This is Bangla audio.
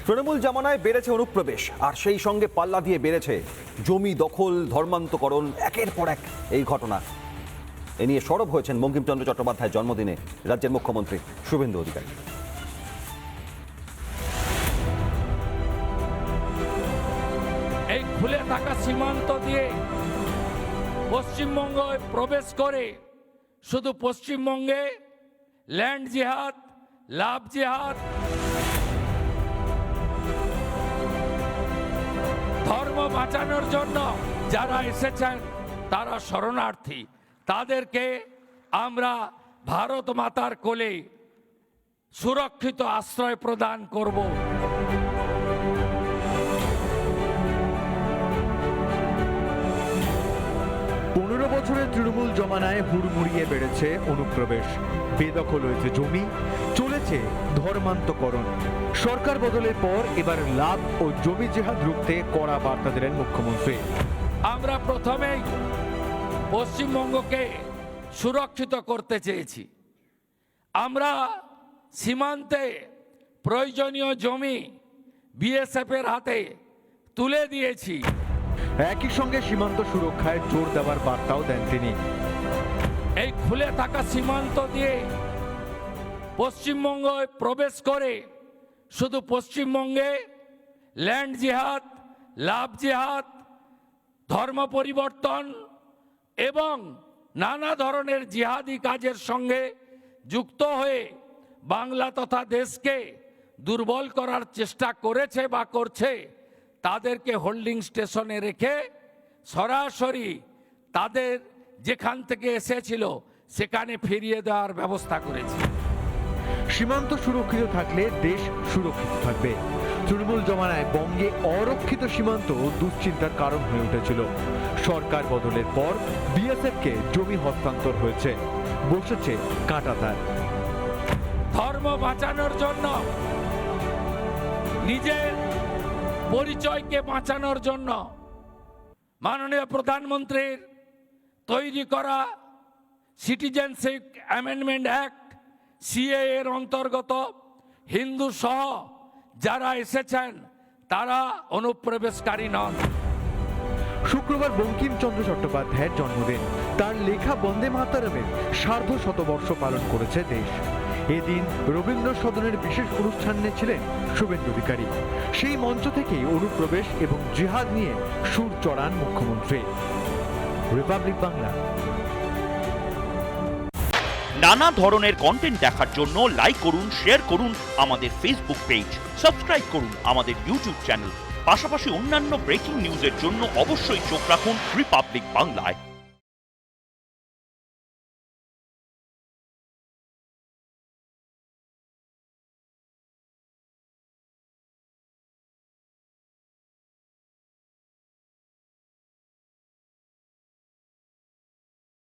তৃণমূল জামানায় বেড়েছে অনুপ্রবেশ, আর সেই সঙ্গে পাল্লা দিয়ে বেড়েছে জমি দখল, ধর্মান্তকরণ, একের পর এক এই ঘটনা। এ নিয়ে সরব হয়েছেন বঙ্কিমচন্দ্র চট্টোপাধ্যায়ের জন্মদিনে রাজ্যের মুখ্যমন্ত্রী শুভেন্দু অধিকারী। এই খুলে থাকা সীমান্ত দিয়ে পশ্চিমবঙ্গে প্রবেশ করে শুধু পশ্চিমবঙ্গে ল্যান্ড জিহাদ, লাভ জিহাদ, ধর্ম বাঁচানোর জন্য যারা এসেছেন তারা শরণার্থী, তাদেরকে আমরা ভারত মাতার কোলে সুরক্ষিত আশ্রয় প্রদান করব। 15 বছরের তৃণমূল জমানায় হুড়মুড়িয়ে বেড়েছে অনুপ্রবেশ, বেদখল হয়েছে জমি, চলেছে ধর্মান্তকরণ। সরকার বদলের পর এবার লাভ ও জমি জেহাদ রুখতে কড়া বার্তা দিলেন মুখ্যমন্ত্রী। আমরা প্রথমেই পশ্চিমবঙ্গকে সুরক্ষিত করতে চেয়েছি। আমরা সীমান্তে প্রয়োজনীয় জমি বিএসএফের হাতে তুলে দিয়েছি। একই সঙ্গে সীমান্ত সুরক্ষায় জোর দেওয়ার বার্তাও দেন তিনি। এই খুলে থাকা সীমান্ত দিয়ে পশ্চিমবঙ্গে প্রবেশ করে শুধু পশ্চিমবঙ্গে ল্যান্ড জিহাদ, লাভ জিহাদ, ধর্ম পরিবর্তন এবং নানা ধরনের জিহাদি কাজের সঙ্গে যুক্ত হয়ে বাংলা তথা দেশকে দুর্বল করার চেষ্টা করেছে বা করছে, তাদেরকে হোল্ডিং স্টেশনে রেখে সরাসরি তাদের যেখান থেকে এসেছিল সেখানে ফিরিয়ে দেওয়ার ব্যবস্থা করেছে। সীমান্ত সুরক্ষিত থাকলে দেশ সুরক্ষিত থাকবে। তৃণমূল জমানায় বঙ্গে অরক্ষিত সীমান্ত দুশ্চিন্তার কারণ হয়ে উঠেছিল। সরকার বদলের পর বিএসএফকে জমি হস্তান্তর হয়েছে, বসেছে কাঁটাতার। ধর্ম বাঁচানোর জন্য, নিজের পরিচয়কে বাঁচানোর জন্য মাননীয় প্রধানমন্ত্রীর তৈরি করা সিটিজেনশিপ অ্যামেন্ডমেন্ট অ্যাক্ট সিএ এর অন্তর্গত হিন্দু সহ যারা এসেছেন তারা অনুপ্রবেশকারী নন। শুক্রবার বঙ্কিমচন্দ্র চট্টোপাধ্যায়ের জন্মদিন। তার লেখা বন্দে মাতরমের সার্ধশতবর্ষ পালন করেছে দেশ। এদিন রবীন্দ্র সদনের বিশেষ অনুষ্ঠানে ছিলেন শুভেন্দু অধিকারী। সেই মঞ্চ থেকেই অনুপ্রবেশ এবং জিহাদ নিয়ে সুর চড়ান মুখ্যমন্ত্রী। রিপাবলিক বাংলা। নানা ধরনের কন্টেন্ট দেখার জন্য লাইক করুন, শেয়ার করুন আমাদের ফেসবুক পেজ, সাবস্ক্রাইব করুন আমাদের ইউটিউব চ্যানেল। পাশাপাশি অন্যান্য ব্রেকিং নিউজের জন্য অবশ্যই চোখ রাখুন রিপাবলিক বাংলায়।